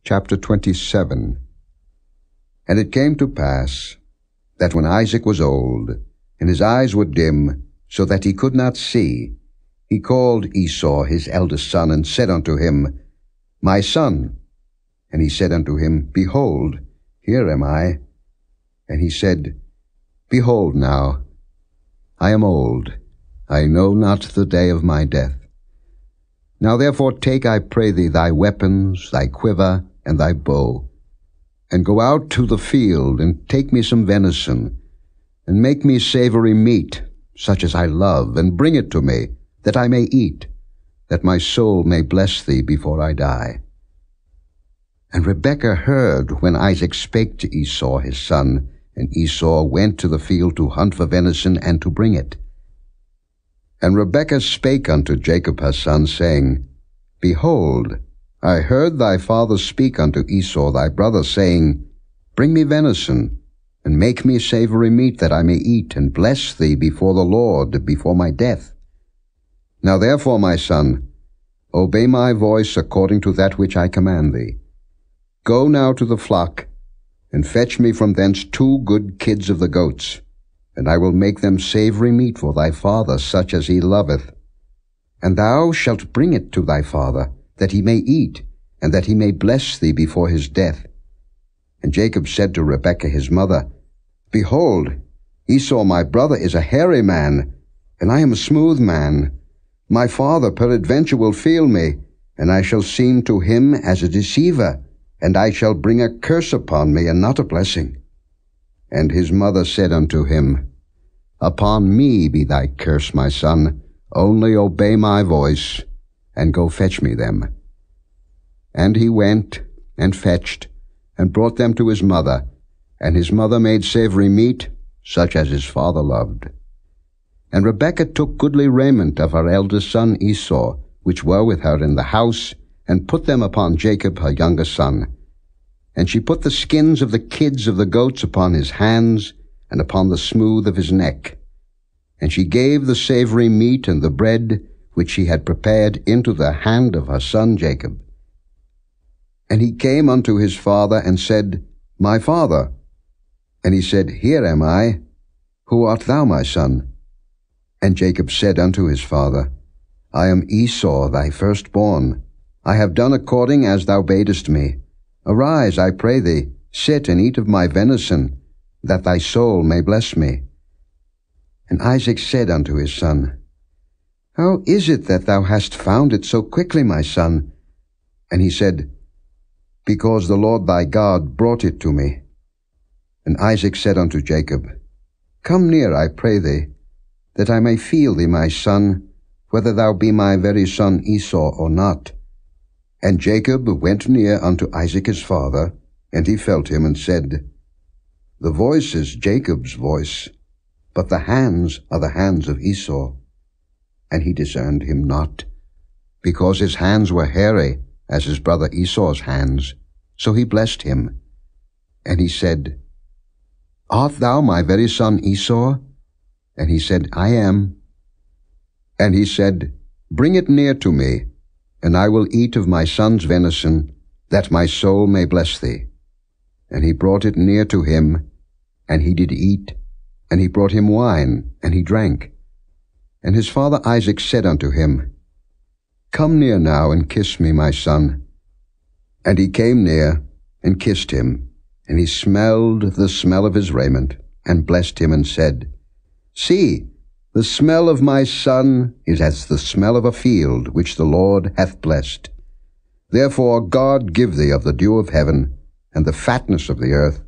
Chapter 27. And it came to pass that when Isaac was old, and his eyes were dim, so that he could not see, he called Esau his eldest son, and said unto him, My son. And he said unto him, Behold, here am I. And he said, Behold now, I am old, I know not the day of my death. Now therefore take, I pray thee, thy weapons, thy quiver, and thy bow, and go out to the field, and take me some venison, and make me savory meat, such as I love, and bring it to me, that I may eat, that my soul may bless thee before I die. And Rebekah heard when Isaac spake to Esau his son, and Esau went to the field to hunt for venison, and to bring it. And Rebekah spake unto Jacob her son, saying, Behold, I heard thy father speak unto Esau thy brother, saying, Bring me venison, and make me savory meat, that I may eat, and bless thee before the Lord, before my death. Now therefore, my son, obey my voice according to that which I command thee. Go now to the flock, and fetch me from thence 2 good kids of the goats, and I will make them savory meat for thy father, such as he loveth. And thou shalt bring it to thy father, that he may eat, and that he may bless thee before his death. And Jacob said to Rebekah his mother, Behold, Esau my brother is a hairy man, and I am a smooth man. My father peradventure will feel me, and I shall seem to him as a deceiver, and I shall bring a curse upon me, and not a blessing. And his mother said unto him, Upon me be thy curse, my son, only obey my voice, and go fetch me them. And he went, and fetched, and brought them to his mother, and his mother made savory meat, such as his father loved. And Rebekah took goodly raiment of her eldest son Esau, which were with her in the house, and put them upon Jacob her younger son. And she put the skins of the kids of the goats upon his hands, and upon the smooth of his neck. And she gave the savory meat and the bread, which she had prepared, into the hand of her son Jacob. And he came unto his father, and said, My father. And he said, Here am I. Who art thou, my son? And Jacob said unto his father, I am Esau, thy firstborn. I have done according as thou badest me. Arise, I pray thee, sit and eat of my venison, that thy soul may bless me. And Isaac said unto his son, How is it that thou hast found it so quickly, my son? And he said, Because the Lord thy God brought it to me. And Isaac said unto Jacob, Come near, I pray thee, that I may feel thee, my son, whether thou be my very son Esau or not. And Jacob went near unto Isaac his father, and he felt him, and said, The voice is Jacob's voice, but the hands are the hands of Esau. And he discerned him not, because his hands were hairy, as his brother Esau's hands. So he blessed him. And he said, Art thou my very son Esau? And he said, I am. And he said, Bring it near to me, and I will eat of my son's venison, that my soul may bless thee. And he brought it near to him, and he did eat, and he brought him wine, and he drank. And his father Isaac said unto him, Come near now, and kiss me, my son. And he came near, and kissed him, and he smelled the smell of his raiment, and blessed him, and said, See, the smell of my son is as the smell of a field which the Lord hath blessed. Therefore God give thee of the dew of heaven, and the fatness of the earth,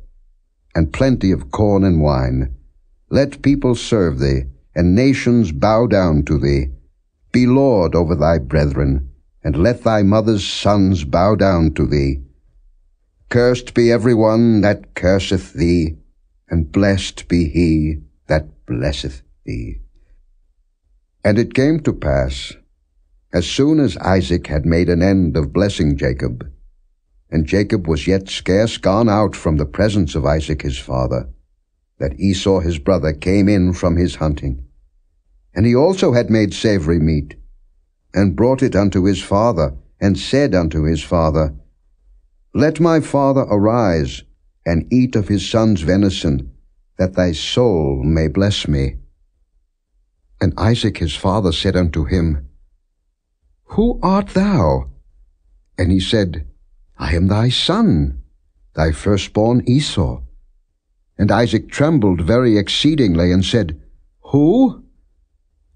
and plenty of corn and wine. Let people serve thee, and nations bow down to thee. Be Lord over thy brethren, and let thy mother's sons bow down to thee. Cursed be every one that curseth thee, and blessed be he that blesseth thee. And it came to pass, as soon as Isaac had made an end of blessing Jacob, and Jacob was yet scarce gone out from the presence of Isaac his father, that Esau his brother came in from his hunting. And he also had made savory meat, and brought it unto his father, and said unto his father, Let my father arise, and eat of his son's venison, that thy soul may bless me. And Isaac his father said unto him, Who art thou? And he said, I am thy son, thy firstborn Esau. And Isaac trembled very exceedingly, and said, Who?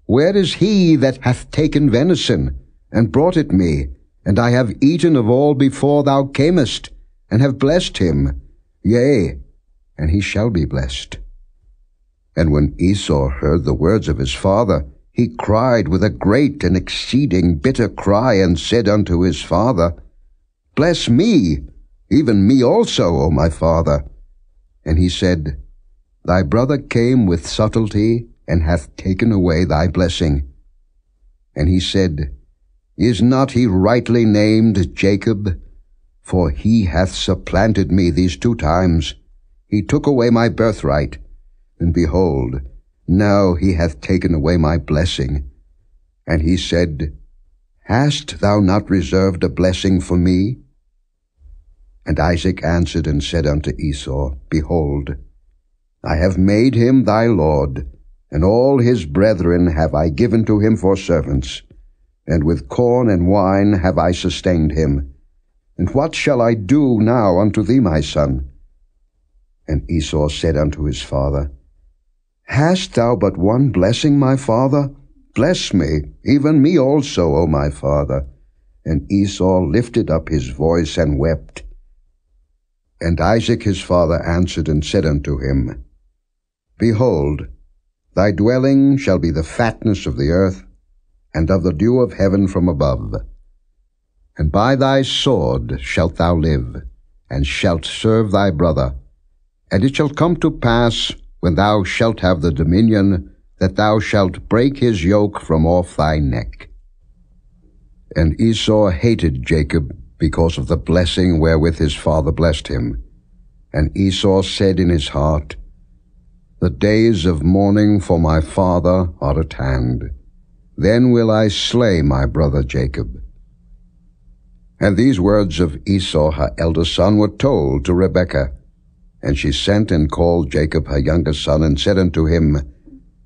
Where is he that hath taken venison, and brought it me? And I have eaten of all before thou camest, and have blessed him. Yea, and he shall be blessed. And when Esau heard the words of his father, he cried with a great and exceeding bitter cry, and said unto his father, Bless me, even me also, O my father. And he said, Thy brother came with subtlety, and hath taken away thy blessing. And he said, Is not he rightly named Jacob? For he hath supplanted me these 2 times. He took away my birthright, and behold, now he hath taken away my blessing. And he said, Hast thou not reserved a blessing for me? And Isaac answered and said unto Esau, Behold, I have made him thy lord, and all his brethren have I given to him for servants, and with corn and wine have I sustained him. And what shall I do now unto thee, my son? And Esau said unto his father, Hast thou but one blessing, my father? Bless me, even me also, O my father. And Esau lifted up his voice and wept. And Isaac his father answered and said unto him, Behold, thy dwelling shall be the fatness of the earth, and of the dew of heaven from above. And by thy sword shalt thou live, and shalt serve thy brother. And it shall come to pass, when thou shalt have the dominion, that thou shalt break his yoke from off thy neck. And Esau hated Jacob because of the blessing wherewith his father blessed him. And Esau said in his heart, The days of mourning for my father are at hand. Then will I slay my brother Jacob. And these words of Esau her elder son were told to Rebekah. And she sent and called Jacob her younger son, and said unto him,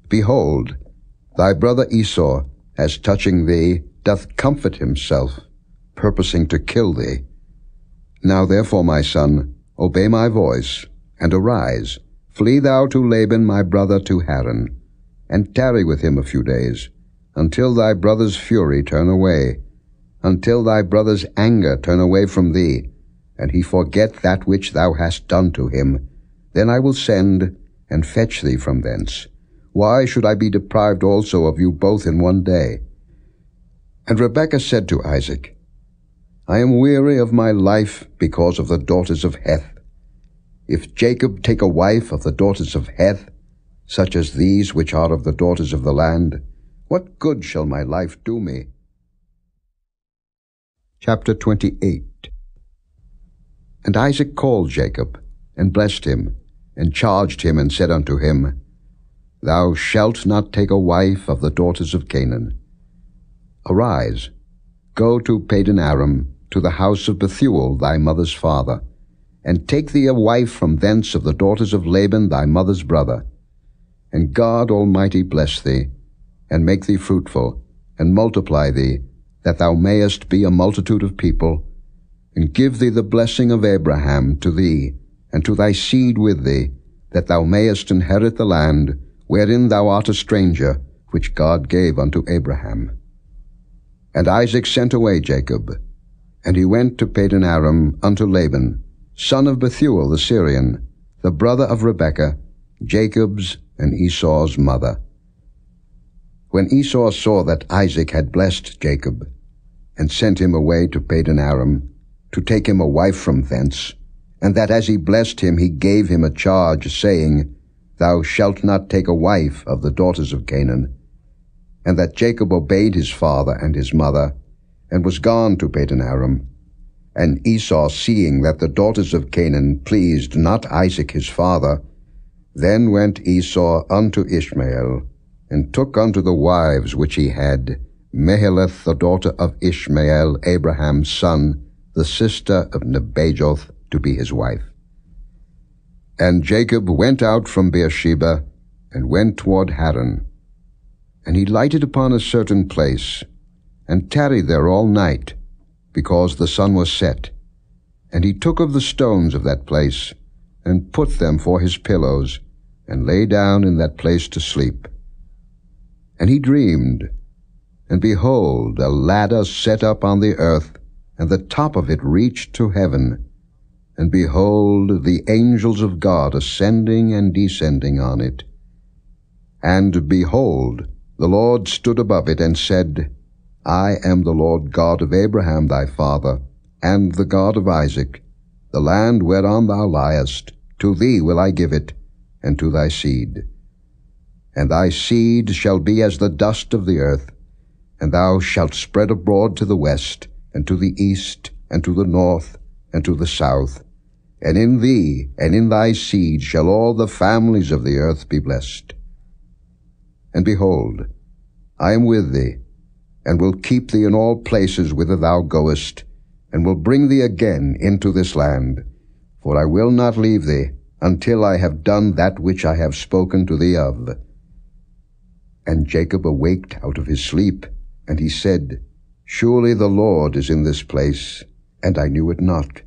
Behold, thy brother Esau, as touching thee, doth comfort himself, purposing to kill thee. Now therefore, my son, obey my voice, and arise, flee thou to Laban my brother to Haran, and tarry with him a few days, until thy brother's fury turn away, until thy brother's anger turn away from thee, and he forget that which thou hast done to him. Then I will send and fetch thee from thence. Why should I be deprived also of you both in one day? And Rebekah said to Isaac, I am weary of my life because of the daughters of Heth. If Jacob take a wife of the daughters of Heth, such as these which are of the daughters of the land, what good shall my life do me? Chapter 28. And Isaac called Jacob, and blessed him, and charged him, and said unto him, Thou shalt not take a wife of the daughters of Canaan. Arise, go to Padan Aram, to the house of Bethuel thy mother's father, and take thee a wife from thence of the daughters of Laban thy mother's brother. And God Almighty bless thee, and make thee fruitful, and multiply thee, that thou mayest be a multitude of people, and give thee the blessing of Abraham to thee, and to thy seed with thee, that thou mayest inherit the land wherein thou art a stranger, which God gave unto Abraham. And Isaac sent away Jacob, and he went to Padan Aram unto Laban, son of Bethuel the Syrian, the brother of Rebekah, Jacob's and Esau's mother. When Esau saw that Isaac had blessed Jacob, and sent him away to Padan Aram, to take him a wife from thence, and that as he blessed him he gave him a charge, saying, Thou shalt not take a wife of the daughters of Canaan, and that Jacob obeyed his father and his mother, and was gone to Padan Aram. And Esau, seeing that the daughters of Canaan pleased not Isaac his father, then went Esau unto Ishmael, and took unto the wives which he had, Mahalath the daughter of Ishmael, Abraham's son, the sister of Nebajoth, to be his wife. And Jacob went out from Beersheba, and went toward Haran. And he lighted upon a certain place, and tarried there all night, because the sun was set. And he took of the stones of that place, and put them for his pillows, and lay down in that place to sleep. And he dreamed, and behold, a ladder set up on the earth, and the top of it reached to heaven. And behold, the angels of God ascending and descending on it. And behold, the Lord stood above it, and said, I am the Lord God of Abraham thy father, and the God of Isaac. The land whereon thou liest, to thee will I give it, and to thy seed. And thy seed shall be as the dust of the earth, and thou shalt spread abroad to the west, and to the east, and to the north, and to the south. And in thee and in thy seed shall all the families of the earth be blessed. And behold, I am with thee, and will keep thee in all places whither thou goest, and will bring thee again into this land. For I will not leave thee, until I have done that which I have spoken to thee of. And Jacob awaked out of his sleep, and he said, Surely the Lord is in this place, and I knew it not.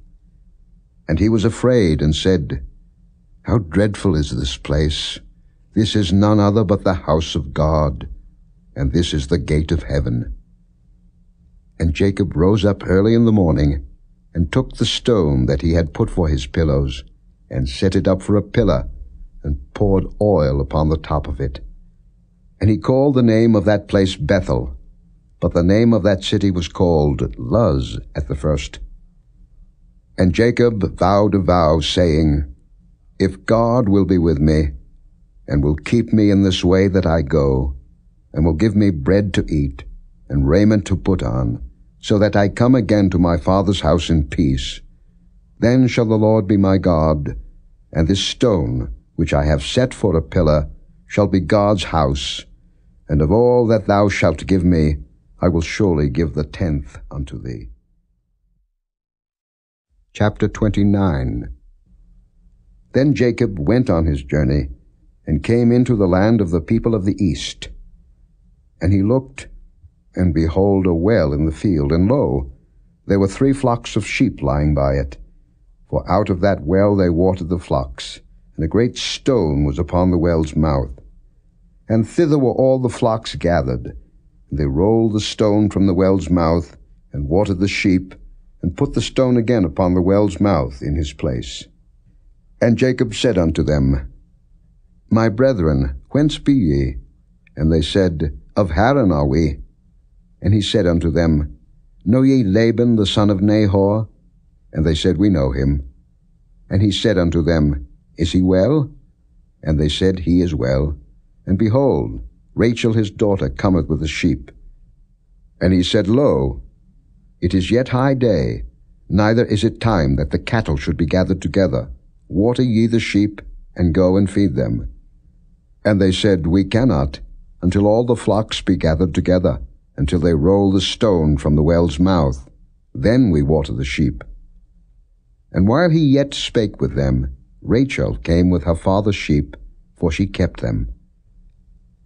And he was afraid, and said, How dreadful is this place! This is none other but the house of God, and this is the gate of heaven. And Jacob rose up early in the morning, and took the stone that he had put for his pillows, and set it up for a pillar, and poured oil upon the top of it. And he called the name of that place Bethel, but the name of that city was called Luz at the first. And Jacob vowed a vow, saying, If God will be with me, and will keep me in this way that I go, and will give me bread to eat, and raiment to put on, so that I come again to my father's house in peace, then shall the Lord be my God, and this stone, which I have set for a pillar, shall be God's house, and of all that thou shalt give me, I will surely give the 10th unto thee. Chapter 29. Then Jacob went on his journey, and came into the land of the people of the east. And he looked, and behold a well in the field, and lo, there were 3 flocks of sheep lying by it. For out of that well they watered the flocks, and a great stone was upon the well's mouth. And thither were all the flocks gathered. And they rolled the stone from the well's mouth, and watered the sheep, and put the stone again upon the well's mouth in his place. And Jacob said unto them, My brethren, whence be ye? And they said, Of Haran are we. And he said unto them, Know ye Laban the son of Nahor? And they said, We know him. And he said unto them, Is he well? And they said, He is well. And behold, Rachel his daughter cometh with the sheep. And he said, Lo, it is yet high day, neither is it time that the cattle should be gathered together. Water ye the sheep, and go and feed them. And they said, We cannot, until all the flocks be gathered together, until they roll the stone from the well's mouth. Then we water the sheep. And while he yet spake with them, Rachel came with her father's sheep, for she kept them.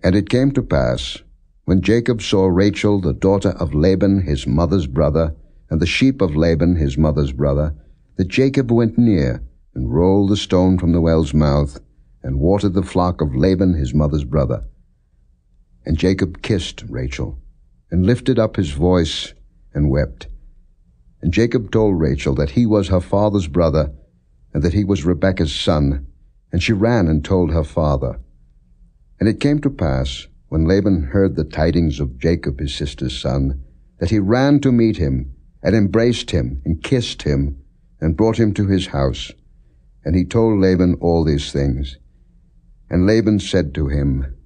And it came to pass, when Jacob saw Rachel the daughter of Laban his mother's brother, and the sheep of Laban his mother's brother, that Jacob went near, and rolled the stone from the well's mouth, and watered the flock of Laban his mother's brother. And Jacob kissed Rachel, and lifted up his voice, and wept. And Jacob told Rachel that he was her father's brother, and that he was Rebekah's son, and she ran and told her father. And it came to pass, when Laban heard the tidings of Jacob his sister's son, that he ran to meet him, and embraced him, and kissed him, and brought him to his house. And he told Laban all these things. And Laban said to him,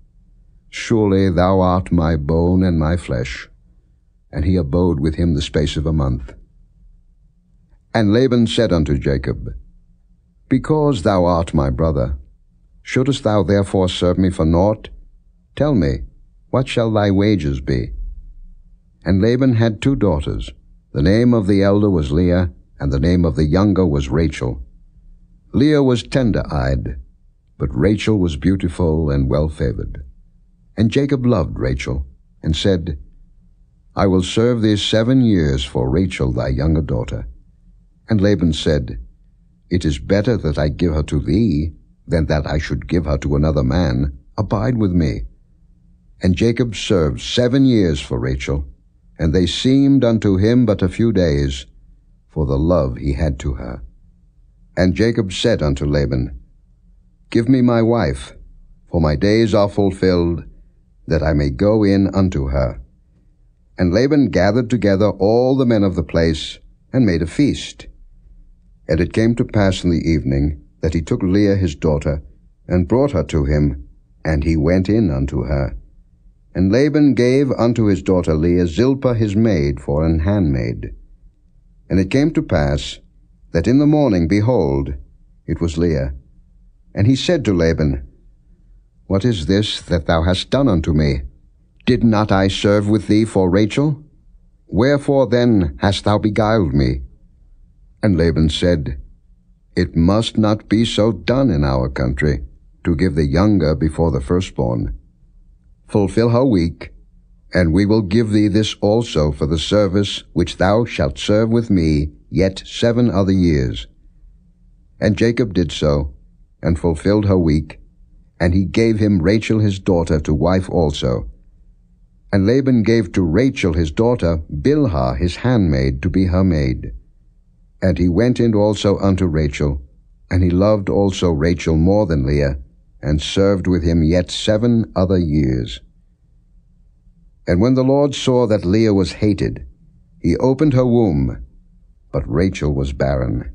Surely thou art my bone and my flesh. And he abode with him the space of a month. And Laban said unto Jacob, Because thou art my brother, shouldest thou therefore serve me for naught? Tell me, what shall thy wages be? And Laban had 2 daughters. The name of the elder was Leah, and the name of the younger was Rachel. Leah was tender-eyed, but Rachel was beautiful and well-favored. And Jacob loved Rachel, and said, I will serve thee 7 years for Rachel thy younger daughter. And Laban said, It is better that I give her to thee, than that I should give her to another man. Abide with me. And Jacob served 7 years for Rachel, and they seemed unto him but a few days, for the love he had to her. And Jacob said unto Laban, Give me my wife, for my days are fulfilled, that I may go in unto her. And Laban gathered together all the men of the place, and made a feast. And it came to pass in the evening, that he took Leah his daughter, and brought her to him, and he went in unto her. And Laban gave unto his daughter Leah Zilpah his maid for an handmaid. And it came to pass, that in the morning, behold, it was Leah. And he said to Laban, What is this that thou hast done unto me? Did not I serve with thee for Rachel? Wherefore then hast thou beguiled me? And Laban said, It must not be so done in our country, to give the younger before the firstborn. Fulfill her week, and we will give thee this also for the service which thou shalt serve with me yet 7 other years. And Jacob did so, and fulfilled her week, and he gave him Rachel his daughter to wife also. And Laban gave to Rachel his daughter Bilhah his handmaid to be her maid. And he went in also unto Rachel, and he loved also Rachel more than Leah, and served with him yet 7 other years. And when the Lord saw that Leah was hated, he opened her womb, but Rachel was barren.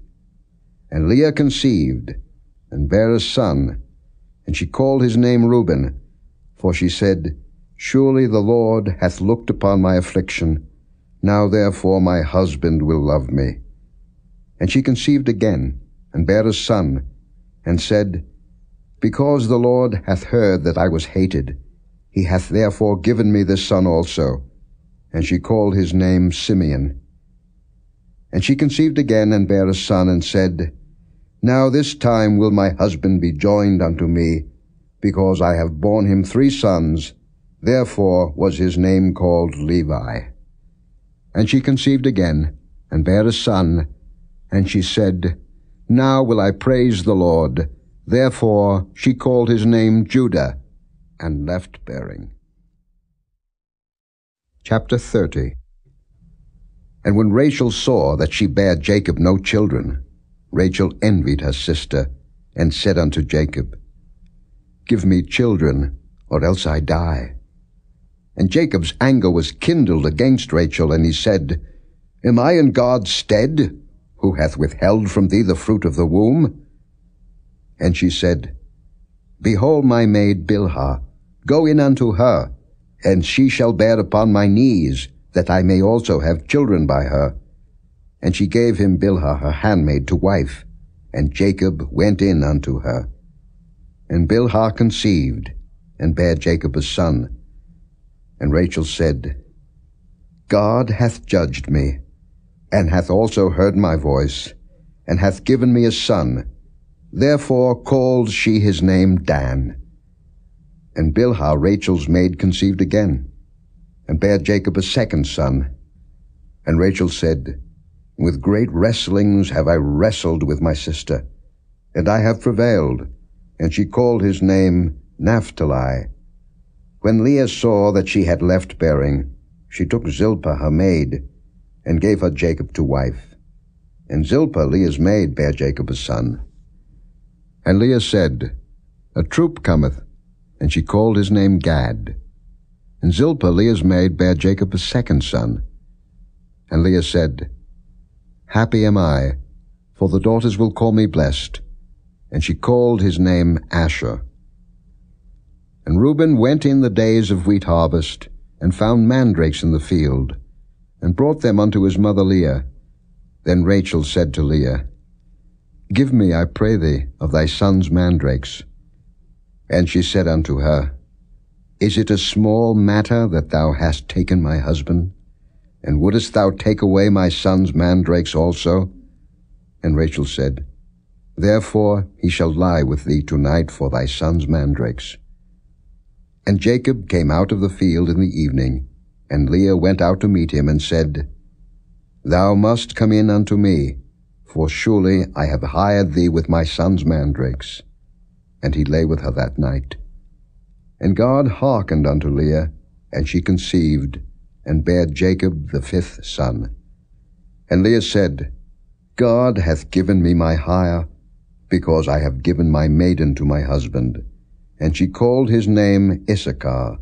And Leah conceived, and bare a son, and she called his name Reuben, for she said, Surely the Lord hath looked upon my affliction, now therefore my husband will love me. And she conceived again, and bare a son, and said, Because the Lord hath heard that I was hated, he hath therefore given me this son also. And she called his name Simeon. And she conceived again, and bare a son, and said, Now this time will my husband be joined unto me, because I have borne him 3 sons, therefore was his name called Levi. And she conceived again, and bare a son, and she said, Now will I praise the Lord. Therefore she called his name Judah, and left bearing. Chapter 30. And when Rachel saw that she bare Jacob no children, Rachel envied her sister, and said unto Jacob, Give me children, or else I die. And Jacob's anger was kindled against Rachel, and he said, Am I in God's stead, who hath withheld from thee the fruit of the womb? And she said, Behold my maid Bilhah, go in unto her, and she shall bear upon my knees, that I may also have children by her. And she gave him Bilhah her handmaid to wife, and Jacob went in unto her. And Bilhah conceived, and bare Jacob a son. And Rachel said, God hath judged me, and hath also heard my voice, and hath given me a son. Therefore called she his name Dan. And Bilhah Rachel's maid conceived again, and bare Jacob a second son. And Rachel said, With great wrestlings have I wrestled with my sister, and I have prevailed. And she called his name Naphtali. When Leah saw that she had left bearing, she took Zilpah her maid, and gave her Jacob to wife. And Zilpah Leah's maid bare Jacob a son. And Leah said, A troop cometh, and she called his name Gad. And Zilpah Leah's maid bare Jacob a second son. And Leah said, Happy am I, for the daughters will call me blessed. And she called his name Asher. And Reuben went in the days of wheat harvest, and found mandrakes in the field, and brought them unto his mother Leah. Then Rachel said to Leah, Give me, I pray thee, of thy son's mandrakes. And she said unto her, Is it a small matter that thou hast taken my husband? And wouldest thou take away my son's mandrakes also? And Rachel said, Therefore he shall lie with thee tonight for thy son's mandrakes. And Jacob came out of the field in the evening, and Leah went out to meet him, and said, Thou must come in unto me, for surely I have hired thee with my son's mandrakes. And he lay with her that night. And God hearkened unto Leah, and she conceived, and bare Jacob the 5th son. And Leah said, God hath given me my hire, because I have given my maiden to my husband. And she called his name Issachar.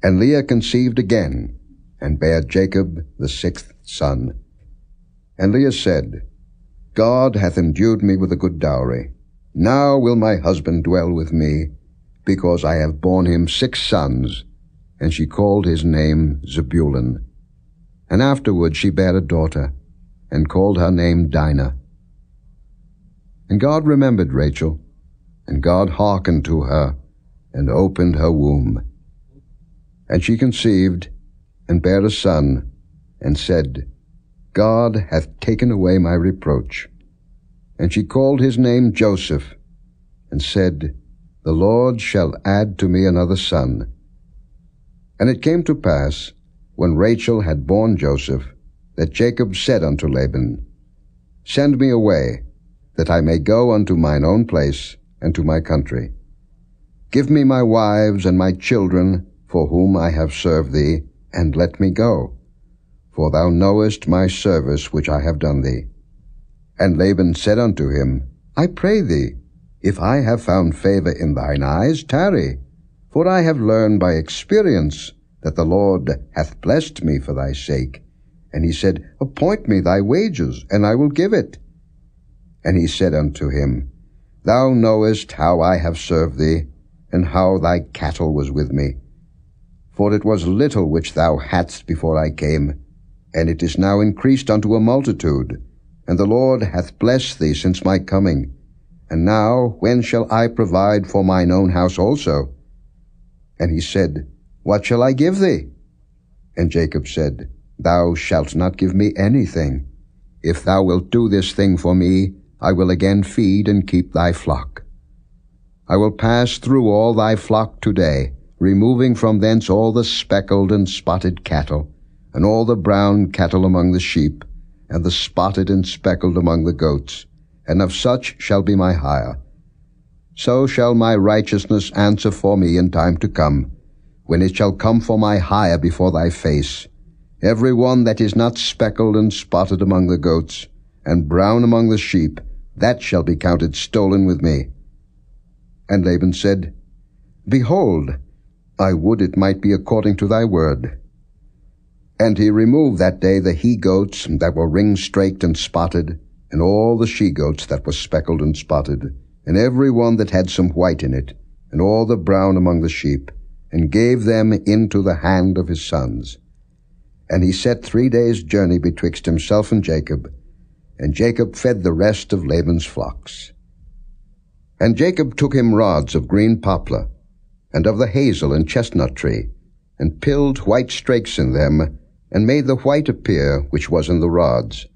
And Leah conceived again, and bare Jacob the 6th son. And Leah said, God hath endued me with a good dowry. Now will my husband dwell with me, because I have borne him 6 sons. And she called his name Zebulun. And afterward she bare a daughter, and called her name Dinah. And God remembered Rachel, and God hearkened to her, and opened her womb. And she conceived, and bare a son, and said, God hath taken away my reproach. And she called his name Joseph, and said, The Lord shall add to me another son. And it came to pass, when Rachel had borne Joseph, that Jacob said unto Laban, Send me away, that I may go unto mine own place, and to my country. Give me my wives and my children, for whom I have served thee, and let me go. For thou knowest my service which I have done thee. And Laban said unto him, I pray thee, if I have found favor in thine eyes, tarry. For I have learned by experience that the Lord hath blessed me for thy sake. And he said, Appoint me thy wages, and I will give it. And he said unto him, Thou knowest how I have served thee, and how thy cattle was with me. For it was little which thou hadst before I came, and it is now increased unto a multitude. And the Lord hath blessed thee since my coming. And now when shall I provide for mine own house also? And he said, What shall I give thee? And Jacob said, Thou shalt not give me anything. If thou wilt do this thing for me, I will again feed and keep thy flock. I will pass through all thy flock today, removing from thence all the speckled and spotted cattle, and all the brown cattle among the sheep, and the spotted and speckled among the goats, and of such shall be my hire. So shall my righteousness answer for me in time to come, when it shall come for my hire before thy face. Every one that is not speckled and spotted among the goats, and brown among the sheep, that shall be counted stolen with me. And Laban said, Behold, I would it might be according to thy word. And he removed that day the he-goats that were ring-straked and spotted, and all the she-goats that were speckled and spotted, and every one that had some white in it, and all the brown among the sheep, and gave them into the hand of his sons. And he set 3 days' journey betwixt himself and Jacob fed the rest of Laban's flocks. And Jacob took him rods of green poplar, and of the hazel and chestnut tree, and pilled white strakes in them, and made the white appear which was in the rods.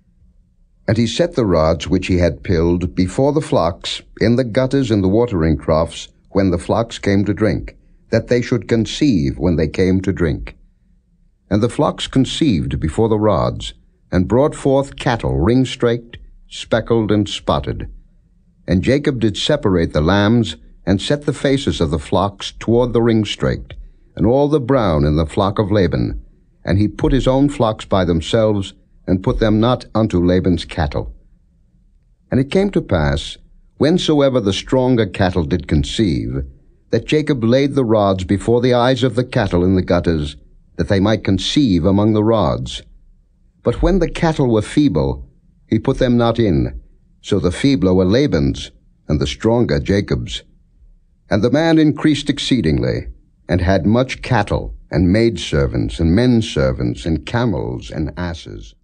And he set the rods which he had pilled before the flocks in the gutters and the watering troughs when the flocks came to drink, that they should conceive when they came to drink. And the flocks conceived before the rods, and brought forth cattle ring-straked, speckled, and spotted. And Jacob did separate the lambs, and set the faces of the flocks toward the ring-straked, and all the brown in the flock of Laban. And he put his own flocks by themselves, and put them not unto Laban's cattle. And it came to pass, whensoever the stronger cattle did conceive, that Jacob laid the rods before the eyes of the cattle in the gutters, that they might conceive among the rods. But when the cattle were feeble, he put them not in, so the feebler were Laban's, and the stronger Jacob's. And the man increased exceedingly, and had much cattle, and maidservants, and menservants, and camels, and asses.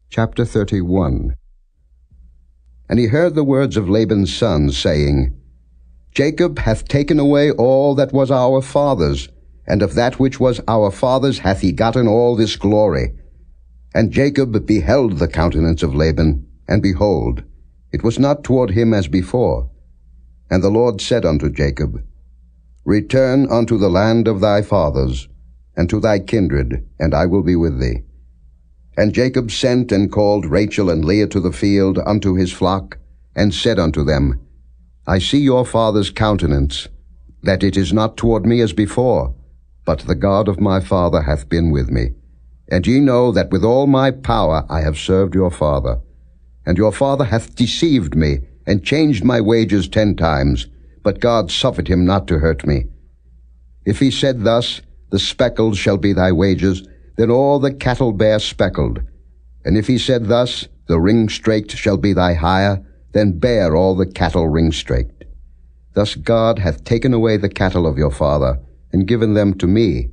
Chapter 31. And he heard the words of Laban's sons, saying, Jacob hath taken away all that was our father's, and of that which was our father's hath he gotten all this glory. And Jacob beheld the countenance of Laban, and behold, it was not toward him as before. And the Lord said unto Jacob, Return unto the land of thy fathers, and to thy kindred, and I will be with thee. And Jacob sent and called Rachel and Leah to the field unto his flock, and said unto them, I see your father's countenance, that it is not toward me as before, but the God of my father hath been with me. And ye know that with all my power I have served your father. And your father hath deceived me, and changed my wages 10 times, but God suffered him not to hurt me. If he said thus, The speckled shall be thy wages, then all the cattle bear speckled. And if he said thus, The ring-straked shall be thy hire, then bear all the cattle ring-straked. Thus God hath taken away the cattle of your father, and given them to me.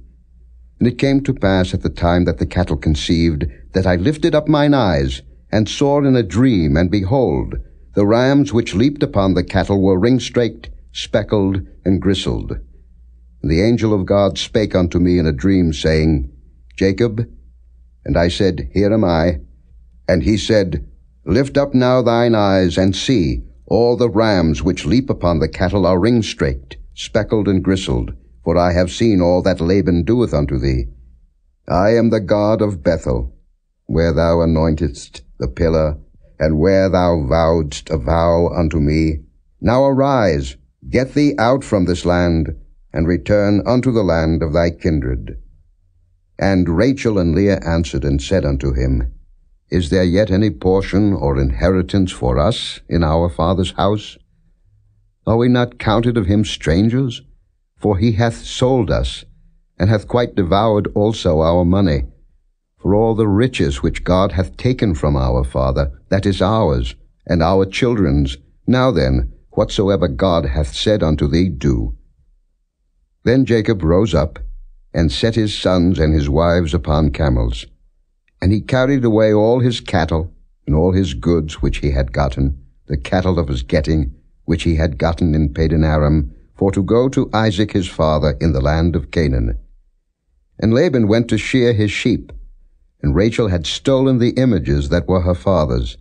And it came to pass at the time that the cattle conceived, that I lifted up mine eyes, and saw in a dream, and behold, the rams which leaped upon the cattle were ring-straked, speckled, and gristled. And the angel of God spake unto me in a dream, saying, Jacob. And I said, Here am I. And he said, Lift up now thine eyes, and see, all the rams which leap upon the cattle are ring-straked, speckled, and gristled, for I have seen all that Laban doeth unto thee. I am the God of Bethel, where thou anointedst the pillar, and where thou vowedst a vow unto me. Now arise, get thee out from this land, and return unto the land of thy kindred. And Rachel and Leah answered and said unto him, Is there yet any portion or inheritance for us in our father's house? Are we not counted of him strangers? For he hath sold us, and hath quite devoured also our money. For all the riches which God hath taken from our father, that is ours, and our children's. Now then, whatsoever God hath said unto thee, do. Then Jacob rose up, and set his sons and his wives upon camels. And he carried away all his cattle, and all his goods which he had gotten, the cattle of his getting, which he had gotten in Padan-aram, for to go to Isaac his father in the land of Canaan. And Laban went to shear his sheep, and Rachel had stolen the images that were her father's.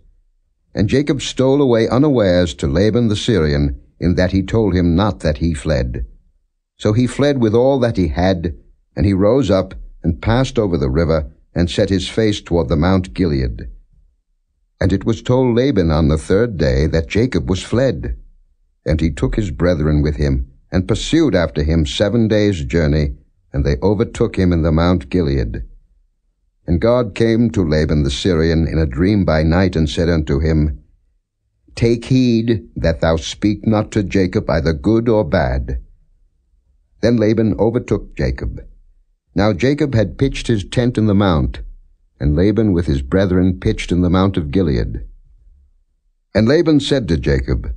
And Jacob stole away unawares to Laban the Syrian, in that he told him not that he fled. So he fled with all that he had, and he rose up, and passed over the river, and set his face toward the Mount Gilead. And it was told Laban on the 3rd day that Jacob was fled. And he took his brethren with him, and pursued after him 7 days' journey, and they overtook him in the Mount Gilead. And God came to Laban the Syrian in a dream by night, and said unto him, Take heed that thou speak not to Jacob either good or bad. Then Laban overtook Jacob. Now Jacob had pitched his tent in the mount, and Laban with his brethren pitched in the Mount of Gilead. And Laban said to Jacob,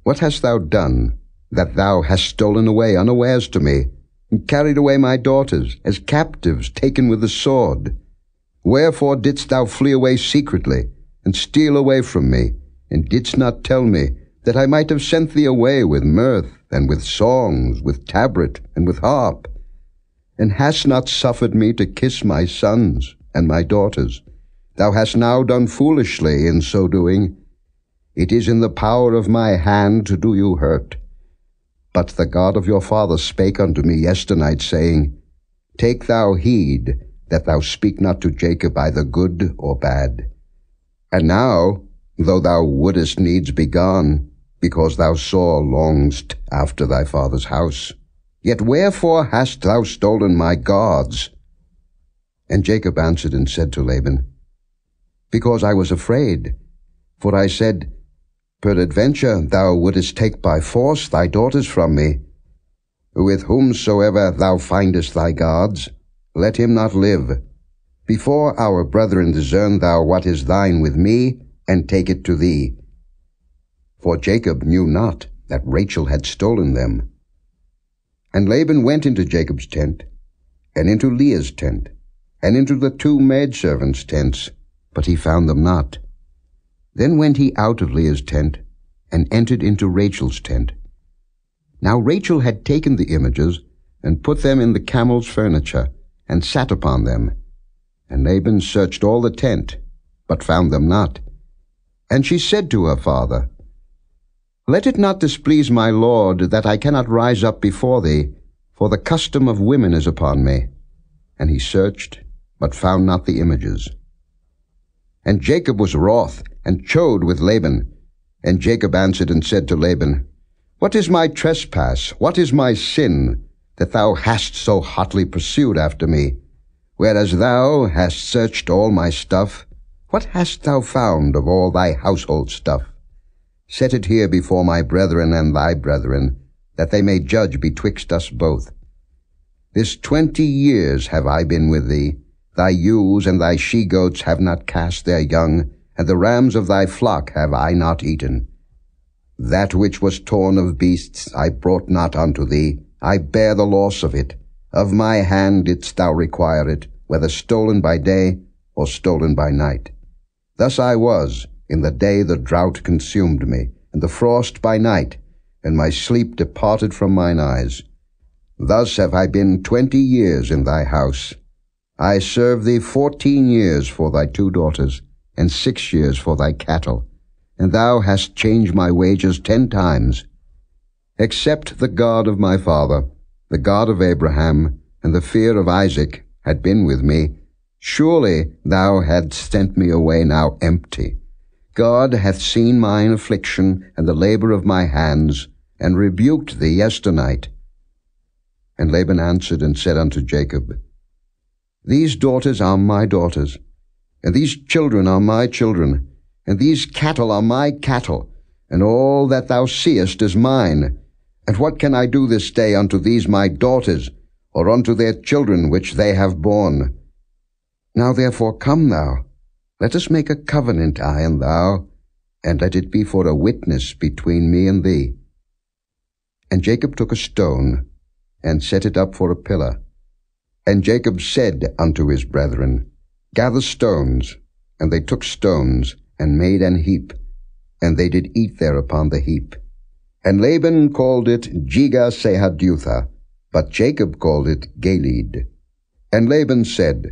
What hast thou done, that thou hast stolen away unawares to me, and carried away my daughters, as captives taken with the sword? Wherefore didst thou flee away secretly, and steal away from me, and didst not tell me, that I might have sent thee away with mirth, and with songs, with tabret, and with harp? And hast not suffered me to kiss my sons and my daughters? Thou hast now done foolishly in so doing. It is in the power of my hand to do you hurt. But the God of your father spake unto me yesternight, saying, Take thou heed that thou speak not to Jacob either good or bad. And now, though thou wouldest needs be gone, because thou sore longest after thy father's house, yet wherefore hast thou stolen my gods? And Jacob answered and said to Laban, Because I was afraid, for I said, Peradventure thou wouldest take by force thy daughters from me. With whomsoever thou findest thy gods, let him not live. Before our brethren discern thou what is thine with me, and take it to thee. For Jacob knew not that Rachel had stolen them. And Laban went into Jacob's tent, and into Leah's tent, and into the 2 maidservants' tents, but he found them not. Then went he out of Leah's tent, and entered into Rachel's tent. Now Rachel had taken the images, and put them in the camel's furniture, and sat upon them. And Laban searched all the tent, but found them not. And she said to her father, Let it not displease my lord that I cannot rise up before thee, for the custom of women is upon me. And he searched, but found not the images. And Jacob was wroth, and chode with Laban. And Jacob answered and said to Laban, What is my trespass? What is my sin, that thou hast so hotly pursued after me? Whereas thou hast searched all my stuff, what hast thou found of all thy household stuff? Set it here before my brethren and thy brethren, that they may judge betwixt us both. This 20 years have I been with thee. Thy ewes and thy she-goats have not cast their young, and the rams of thy flock have I not eaten. That which was torn of beasts I brought not unto thee. I bear the loss of it. Of my hand didst thou require it, whether stolen by day or stolen by night. Thus I was, in the day the drought consumed me, and the frost by night, and my sleep departed from mine eyes. Thus have I been 20 years in thy house. I served thee 14 years for thy 2 daughters, and 6 years for thy cattle, and thou hast changed my wages 10 times. Except the God of my father, the God of Abraham, and the fear of Isaac had been with me, surely thou hadst sent me away now empty. God hath seen mine affliction and the labor of my hands, and rebuked thee yesternight. And Laban answered and said unto Jacob, These daughters are my daughters, and these children are my children, and these cattle are my cattle, and all that thou seest is mine. And what can I do this day unto these my daughters, or unto their children which they have borne? Now therefore come thou, let us make a covenant, I and thou, and let it be for a witness between me and thee. And Jacob took a stone, and set it up for a pillar. And Jacob said unto his brethren, Gather stones. And they took stones, and made an heap, and they did eat there upon the heap. And Laban called it Jegar-sahadutha, but Jacob called it Galeed. And Laban said,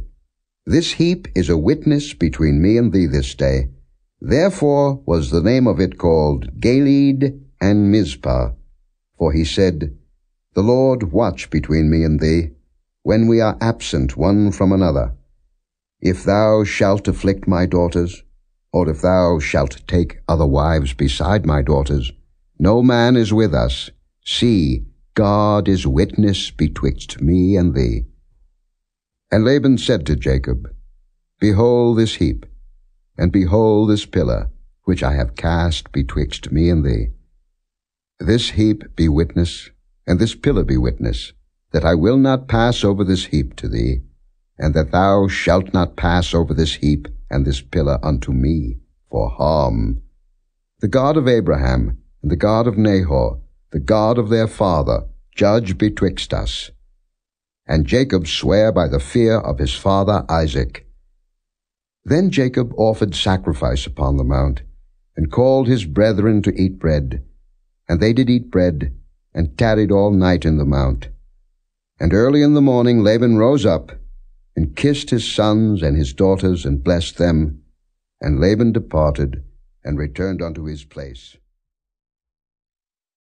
This heap is a witness between me and thee this day. Therefore was the name of it called Galeed and Mizpah. For he said, The Lord watch between me and thee, when we are absent one from another. If thou shalt afflict my daughters, or if thou shalt take other wives beside my daughters, no man is with us. See, God is witness betwixt me and thee. And Laban said to Jacob, Behold this heap, and behold this pillar, which I have cast betwixt me and thee. This heap be witness, and this pillar be witness, that I will not pass over this heap to thee, and that thou shalt not pass over this heap and this pillar unto me for harm. The God of Abraham, and the God of Nahor, the God of their father, judge betwixt us. And Jacob sware by the fear of his father Isaac. Then Jacob offered sacrifice upon the mount, and called his brethren to eat bread. And they did eat bread, and tarried all night in the mount. And early in the morning Laban rose up, and kissed his sons and his daughters, and blessed them. And Laban departed, and returned unto his place.